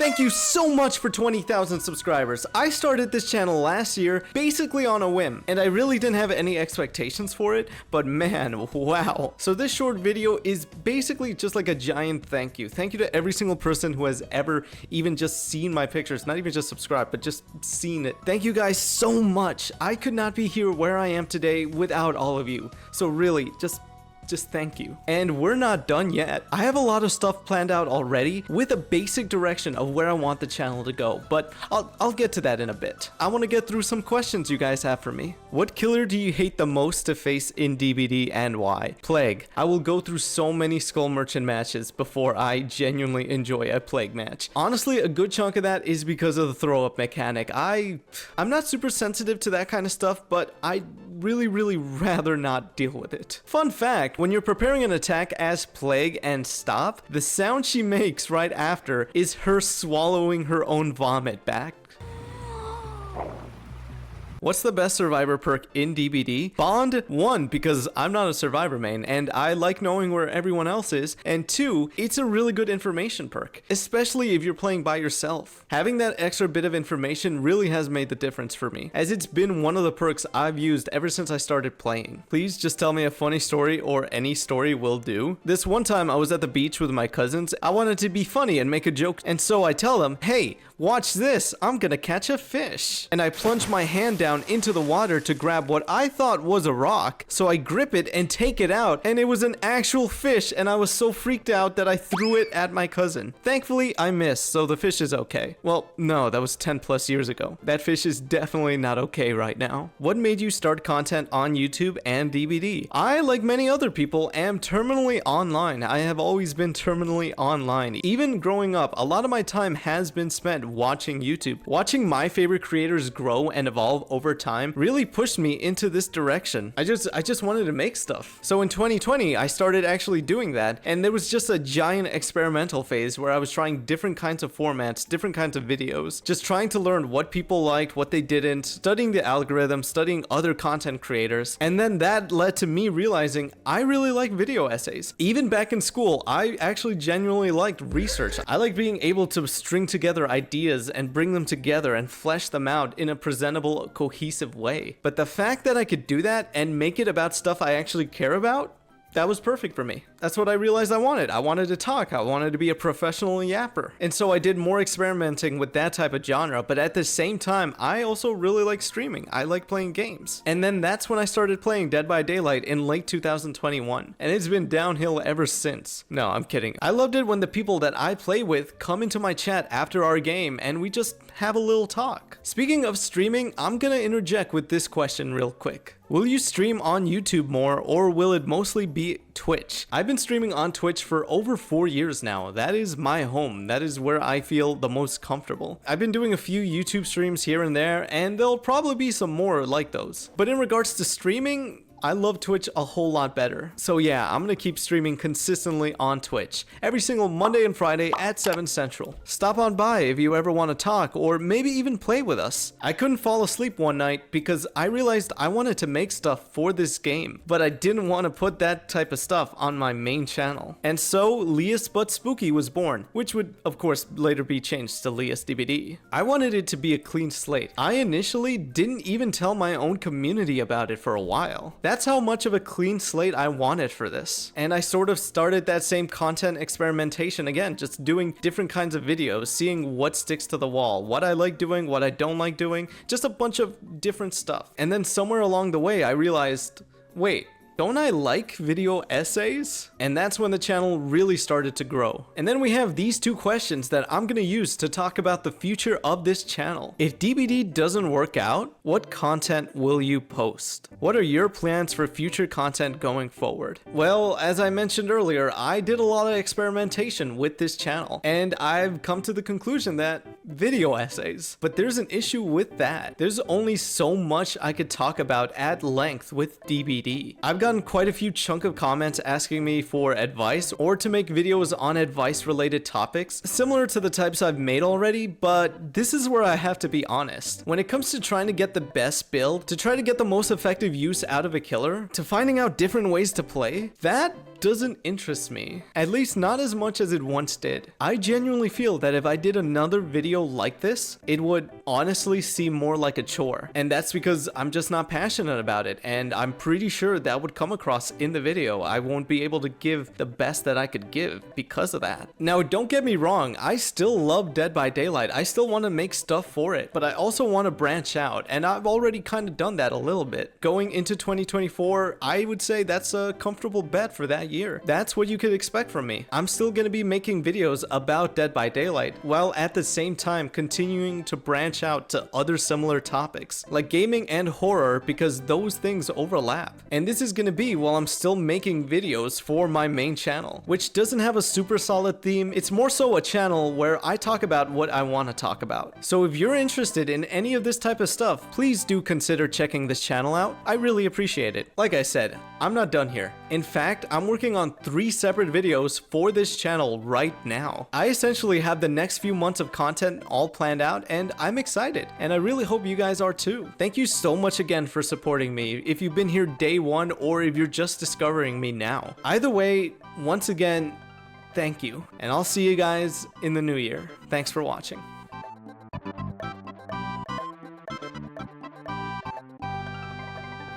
Thank you so much for 20,000 subscribers. I started this channel last year basically on a whim, and I really didn't have any expectations for it, but man, wow. So this short video is basically just like a giant thank you. Thank you to every single person who has ever even just seen my pictures, not even just subscribed, but just seen it. Thank you guys so much. I could not be here where I am today without all of you. So really, just thank you. And we're not done yet. I have a lot of stuff planned out already with a basic direction of where I want the channel to go, but I'll get to that in a bit. I want to get through some questions you guys have for me. What killer do you hate the most to face in DBD and why? Plague. I will go through so many Skull Merchant matches before I genuinely enjoy a Plague match. Honestly, a good chunk of that is because of the throw up mechanic. I'm not super sensitive to that kind of stuff, but I really rather not deal with it. Fun fact, when you're preparing an attack as Plague and stop, the sound she makes right after is her swallowing her own vomit back. What's the best survivor perk in DBD? Bond, 1, because I'm not a survivor main and I like knowing where everyone else is, and 2, it's a really good information perk, especially if you're playing by yourself. Having that extra bit of information really has made the difference for me, as it's been one of the perks I've used ever since I started playing. Please just tell me a funny story, or any story will do. This one time I was at the beach with my cousins. I wanted to be funny and make a joke, and so I tell them, hey, watch this, I'm gonna catch a fish. And I plunge my hand down into the water to grab what I thought was a rock. So I grip it and take it out, and it was an actual fish, and I was so freaked out that I threw it at my cousin. Thankfully, I missed, so the fish is okay. Well, no, that was 10 plus years ago. That fish is definitely not okay right now. What made you start content on YouTube and DBD? I, like many other people, am terminally online. I have always been terminally online. Even growing up, a lot of my time has been spent watching YouTube. Watching my favorite creators grow and evolve over time really pushed me into this direction. I just wanted to make stuff. So in 2020, I started actually doing that, and there was just a giant experimental phase where I was trying different kinds of formats, different kinds of videos, just trying to learn what people liked, what they didn't, studying the algorithm, studying other content creators, and then that led to me realizing I really like video essays. Even back in school, I actually genuinely liked research. I like being able to string together ideas and bring them together and flesh them out in a presentable, cohesive way. But the fact that I could do that and make it about stuff I actually care about, that was perfect for me. That's what I realized I wanted. I wanted to talk. I wanted to be a professional yapper. And so I did more experimenting with that type of genre, but at the same time, I also really like streaming. I like playing games. And then that's when I started playing Dead by Daylight in late 2021. And it's been downhill ever since. No, I'm kidding. I loved it when the people that I play with come into my chat after our game and we just have a little talk. Speaking of streaming, I'm gonna interject with this question real quick. Will you stream on YouTube more, or will it mostly be Twitch? I've been streaming on Twitch for over 4 years now. That is my home. That is where I feel the most comfortable. I've been doing a few YouTube streams here and there, and there'll probably be some more like those. But in regards to streaming, I love Twitch a whole lot better. So yeah, I'm gonna keep streaming consistently on Twitch every single Monday and Friday at 7 Central. Stop on by if you ever want to talk or maybe even play with us. I couldn't fall asleep one night because I realized I wanted to make stuff for this game, but I didn't want to put that type of stuff on my main channel. And so Lias But Spooky was born, which would of course later be changed to Lias DBD. I wanted it to be a clean slate. I initially didn't even tell my own community about it for a while. That's how much of a clean slate I wanted for this. And I sort of started that same content experimentation again, just doing different kinds of videos, seeing what sticks to the wall, what I like doing, what I don't like doing, just a bunch of different stuff. And then somewhere along the way, I realized, wait, don't I like video essays? And that's when the channel really started to grow. And then we have these two questions that I'm gonna use to talk about the future of this channel. If DBD doesn't work out, what content will you post? What are your plans for future content going forward? Well, as I mentioned earlier, I did a lot of experimentation with this channel, and I've come to the conclusion that video essays. But there's an issue with that. There's only so much I could talk about at length with DBD. I've gotten quite a few chunk of comments asking me for advice or to make videos on advice related topics, similar to the types I've made already, but this is where I have to be honest. When it comes to trying to get the best build, to try to get the most effective use out of a killer, to finding out different ways to play, that doesn't interest me. At least not as much as it once did. I genuinely feel that if I did another video like this, it would honestly seem more like a chore. And that's because I'm just not passionate about it, and I'm pretty sure that would come across in the video. I won't be able to give the best that I could give because of that. Now, don't get me wrong, I still love Dead by Daylight. I still want to make stuff for it, but I also want to branch out, and I've already kind of done that a little bit. Going into 2024, I would say that's a comfortable bet for that year. That's what you could expect from me. I'm still going to be making videos about Dead by Daylight, while at the same time continuing to branch out to other similar topics, like gaming and horror, because those things overlap. And this is going to be while I'm still making videos for my main channel, which doesn't have a super solid theme. It's more so a channel where I talk about what I want to talk about. So if you're interested in any of this type of stuff, please do consider checking this channel out. I really appreciate it. Like I said, I'm not done here. In fact, I'm working on 3 separate videos for this channel right now. I essentially have the next few months of content all planned out, and I'm excited. And I really hope you guys are too. Thank you so much again for supporting me, if you've been here day one or if you're just discovering me now. Either way, once again, thank you. And I'll see you guys in the new year. Thanks for watching.